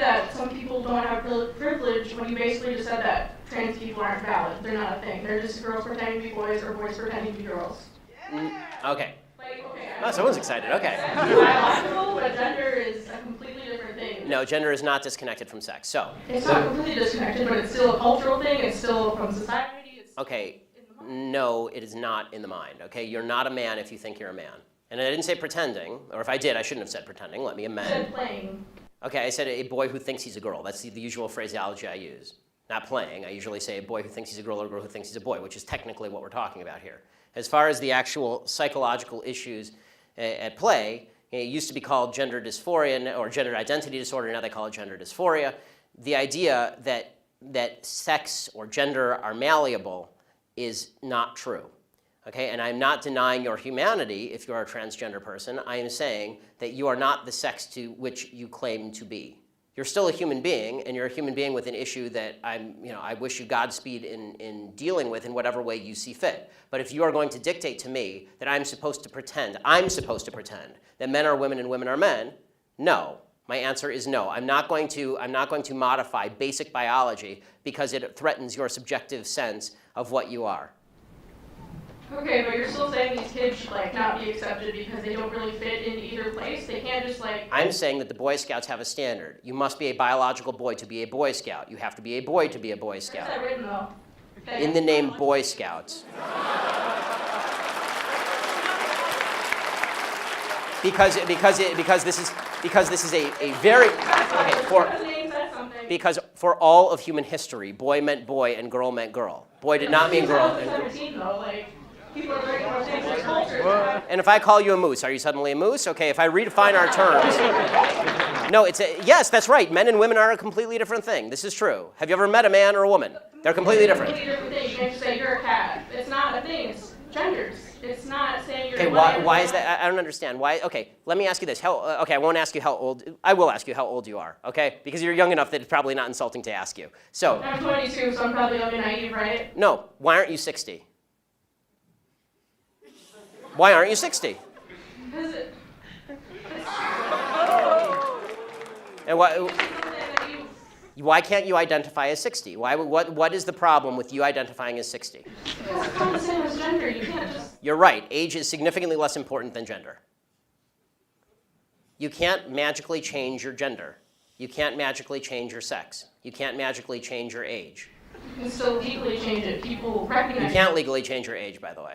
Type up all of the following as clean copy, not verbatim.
that some people don't have privilege when you basically just said that trans people aren't valid. They're not a thing. They're just girls pretending to be boys or boys pretending to be girls. Okay. Like, okay. Oh, someone's excited. Okay. Biological, but gender is a completely different thing. No, gender is not disconnected from sex. So. It's not completely disconnected, but it's still a cultural thing. It's still from society. It's okay. No, it is not in the mind. Okay, you're not a man if you think you're a man. And I didn't say pretending, or if I did, I shouldn't have said pretending. Let me amend. You said playing. Okay, I said a boy who thinks he's a girl. That's the usual phraseology I use. Not playing. I usually say a boy who thinks he's a girl or a girl who thinks he's a boy, which is technically what we're talking about here. As far as the actual psychological issues at play, it used to be called gender dysphoria or gender identity disorder. Now they call it gender dysphoria. The idea that sex or gender are malleable is not true. Okay, and I'm not denying your humanity if you're a transgender person. I am saying that you are not the sex to which you claim to be. You're still a human being, and you're a human being with an issue that I wish you Godspeed in dealing with in whatever way you see fit. But if you are going to dictate to me that I'm supposed to pretend that men are women and women are men, no. My answer is no. I'm not going to modify basic biology because it threatens your subjective sense of what you are. Okay, but you're still saying these kids should not be accepted because they don't really fit in either place? They can't just I'm saying that the Boy Scouts have a standard. You must be a biological boy to be a Boy Scout. You have to be a boy to be a Boy Scout. Where's that written though? Okay. In the name Boy Scouts. Because this is a very because for all of human history, boy meant boy and girl meant girl. Boy did not mean girl. And if I call you a moose, are you suddenly a moose? Okay, if I redefine our terms. No, yes, that's right. Men and women are a completely different thing. This is true. Have you ever met a man or a woman? They're completely different. It's a completely different thing. You can't just say you're a cat. It's not a thing. It's genders. It's not saying you're. Okay, why is that? I don't understand. Why? Okay, let me ask you this. Okay, I won't ask you how old. I will ask you how old you are. Okay, because you're young enough that it's probably not insulting to ask you. So. I'm 22, so I'm probably young and naive, right? No. Why aren't you 60? Why aren't you 60? Because it. And why can't you identify as 60? What is the problem with you identifying as 60? It's not the same as gender. You can't just. You're right. Age is significantly less important than gender. You can't magically change your gender. You can't magically change your sex. You can't magically change your age. You can still legally change it. People recognize. You can't legally change your age, by the way.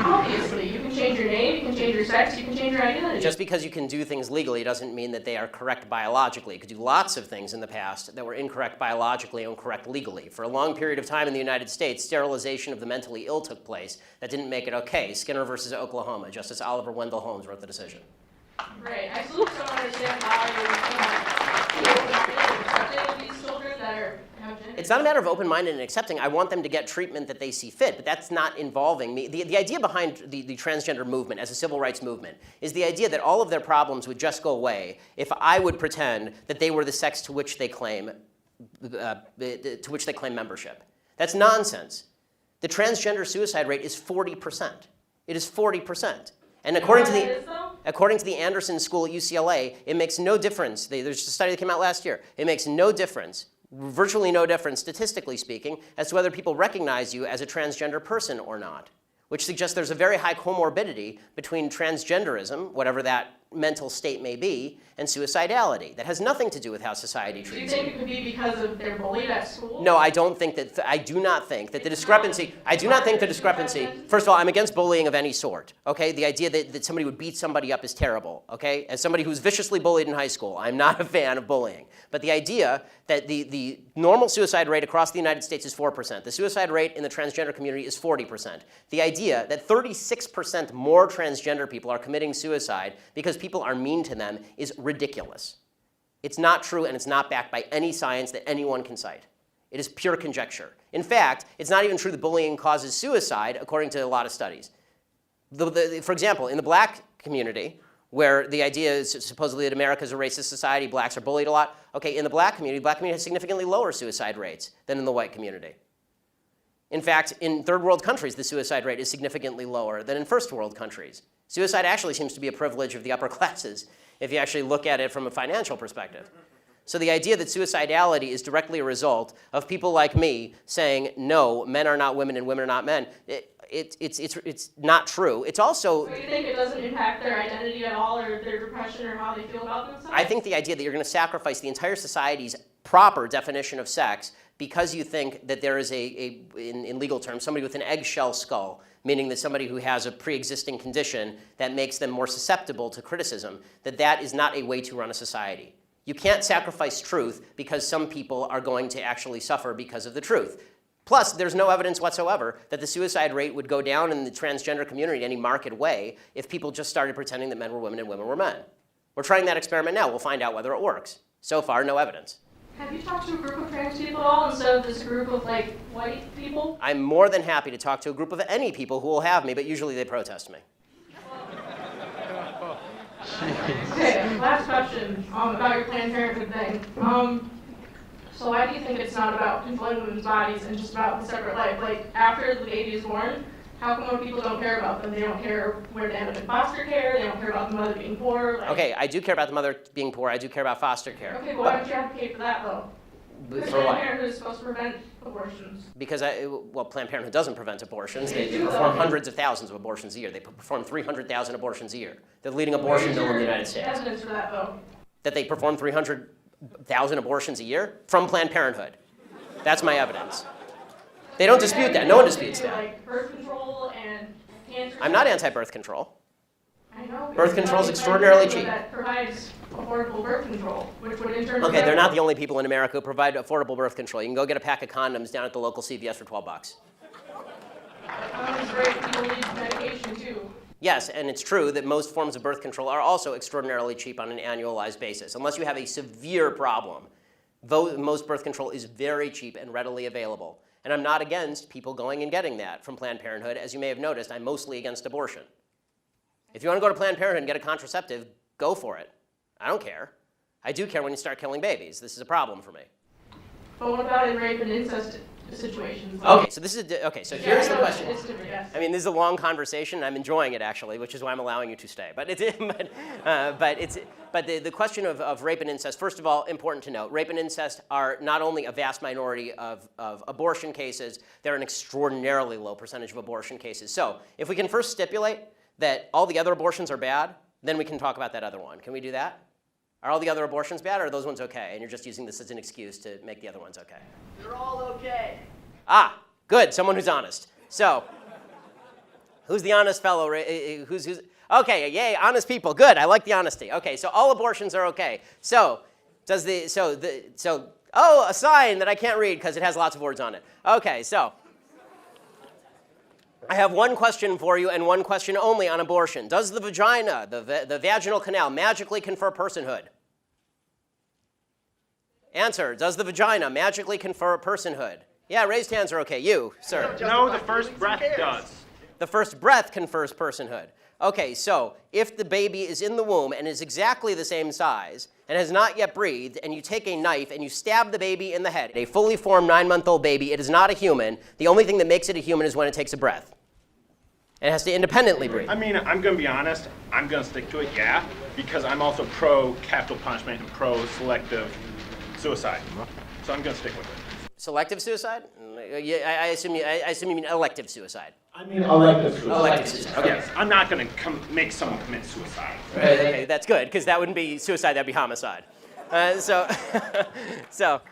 Obviously, you can change your name, you can change your sex, you can change your identity. Just because you can do things legally doesn't mean that they are correct biologically. You could do lots of things in the past that were incorrect biologically and correct legally. For a long period of time in the United States, sterilization of the mentally ill took place. That didn't make it okay. Skinner versus Oklahoma. Justice Oliver Wendell Holmes wrote the decision. Right. I still don't understand how you're accepting these children that are. It's not a matter of open-minded and accepting. I want them to get treatment that they see fit, but that's not involving me. The idea behind the transgender movement as a civil rights movement is the idea that all of their problems would just go away if I would pretend that they were the sex to which they claim membership. That's nonsense. The transgender suicide rate is 40%. It is 40%. And according to the Anderson School at UCLA, it makes no difference. There's a study that came out last year. It makes no difference. Virtually no difference, statistically speaking, as to whether people recognize you as a transgender person or not, which suggests there's a very high comorbidity between transgenderism, whatever that mental state may be, and suicidality. That has nothing to do with how society treats you. Do you think it could be because of their bullied at school? No, I don't think that. I do not think that the discrepancy. First of all, I'm against bullying of any sort. Okay, the idea that somebody would beat somebody up is terrible. Okay, as somebody who's viciously bullied in high school, I'm not a fan of bullying. But the idea that the normal suicide rate across the United States is 4%. The suicide rate in the transgender community is 40%. The idea that 36% more transgender people are committing suicide because people are mean to them is ridiculous. It's not true, and it's not backed by any science that anyone can cite. It is pure conjecture. In fact, it's not even true that bullying causes suicide, according to a lot of studies. For example, in the black community, where the idea is supposedly that America is a racist society, blacks are bullied a lot. Okay, in the black community has significantly lower suicide rates than in the white community. In fact, in third world countries, the suicide rate is significantly lower than in first world countries. Suicide actually seems to be a privilege of the upper classes if you actually look at it from a financial perspective. So the idea that suicidality is directly a result of people like me saying, no, men are not women and women are not men, it's not true. It's also... So you think it doesn't impact their identity at all, or their depression, or how they feel about themselves? I think the idea that you're going to sacrifice the entire society's proper definition of sex because you think that there is in legal terms, somebody with an eggshell skull, meaning that somebody who has a pre-existing condition that makes them more susceptible to criticism, that is not a way to run a society. You can't sacrifice truth because some people are going to actually suffer because of the truth. Plus, there's no evidence whatsoever that the suicide rate would go down in the transgender community in any marked way if people just started pretending that men were women and women were men. We're trying that experiment now. We'll find out whether it works. So far, no evidence. Have you talked to a group of trans people at all instead of this group of like white people? I'm more than happy to talk to a group of any people who will have me, but usually they protest me. Okay, last question about your Planned Parenthood thing. So why do you think it's not about controlling women's bodies and just about the separate life? Like, after the baby is born, how come when people don't care about them, they don't care where they end up in foster care, they don't care about the mother being poor? Like, Okay, I do care about the mother being poor. I do care about foster care. okay, but why don't you advocate for that, though? Because For Planned what? Parenthood is supposed to prevent abortions. Because, Planned Parenthood doesn't prevent abortions. They perform hundreds of thousands of abortions a year. They perform 300,000 abortions a year. They're the leading abortion mill in the United States. Evidence for that, though. That they perform 300,000 abortions a year from Planned Parenthood. That's my evidence. They don't dispute that. No one disputes that. Like birth control and cancer. I'm not anti-birth control. I know. Birth control is extraordinarily cheap. That provides affordable birth control, which would in turn. Okay, they're not the only people in America who provide affordable birth control. You can go get a pack of condoms down at the local CVS for $12. Condoms great. People need medication too. Yes, and it's true that most forms of birth control are also extraordinarily cheap on an annualized basis. Unless you have a severe problem, most birth control is very cheap and readily available. And I'm not against people going and getting that from Planned Parenthood. As you may have noticed, I'm mostly against abortion. If you want to go to Planned Parenthood and get a contraceptive, go for it. I don't care. I do care when you start killing babies. This is a problem for me. But what about in rape and incest situations? Okay, so this is so here's the question. It's different, yes. I mean, this is a long conversation, and I'm enjoying it actually, which is why I'm allowing you to stay. But the question of rape and incest. First of all, important to note, rape and incest are not only a vast minority of abortion cases, they're an extraordinarily low percentage of abortion cases. So if we can first stipulate that all the other abortions are bad, then we can talk about that other one. Can we do that? Are all the other abortions bad, or are those ones okay? And you're just using this as an excuse to make the other ones okay. They're all okay. Ah, good. Someone who's honest. So, who's the honest fellow? Who's okay? Yay, honest people. Good. I like the honesty. Okay, so all abortions are okay. So, a sign that I can't read because it has lots of words on it. Okay, so I have one question for you and one question only on abortion. Does the vagina, the vaginal canal, magically confer personhood? Answer, does the vagina magically confer personhood? Yeah, raised hands are okay. You, sir. No, the first breath does. The first breath confers personhood. Okay, so if the baby is in the womb and is exactly the same size and has not yet breathed, and you take a knife and you stab the baby in the head, a fully formed 9-month-old baby, it is not a human. The only thing that makes it a human is when it takes a breath. It has to independently breathe. I mean, I'm going to be honest. I'm going to stick to it, yeah, because I'm also pro-capital punishment and pro-selective suicide. So I'm going to stick with it. Selective suicide? Yeah, I assume you mean elective suicide. I mean elective suicide. Elective suicide. Okay. Yes, I'm not going to make someone commit suicide. Okay, that's good, because that wouldn't be suicide, that'd be homicide. That,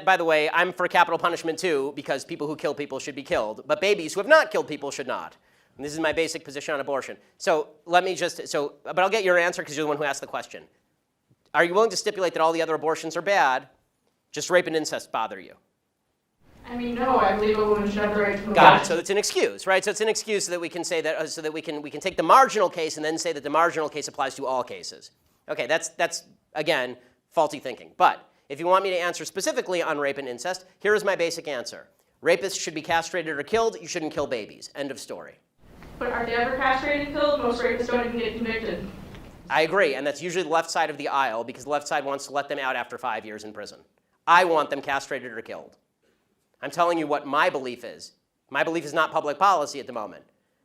by the way, I'm for capital punishment too, because people who kill people should be killed, but babies who have not killed people should not. And this is my basic position on abortion. So let me but I'll get your answer because you're the one who asked the question. Are you willing to stipulate that all the other abortions are bad, just rape and incest bother you? I mean, no, I believe a woman should have the right to Got it. So it's an excuse, right? So it's an excuse so that we can say that, so that we can take the marginal case and then say that the marginal case applies to all cases. Okay, that's again faulty thinking. But if you want me to answer specifically on rape and incest, here is my basic answer: rapists should be castrated or killed. You shouldn't kill babies. End of story. But are they ever castrated and killed? Most rapists don't even get convicted. I agree, and that's usually the left side of the aisle because the left side wants to let them out after 5 years in prison. I want them castrated or killed. I'm telling you what my belief is. My belief is not public policy at the moment.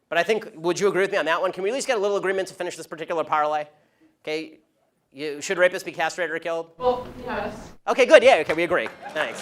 But I think, would you agree with me on that one? Can we at least get a little agreement to finish this particular parlay? Okay, Should rapists be castrated or killed? Well, yes. Okay, good. Yeah, okay, we agree. Thanks.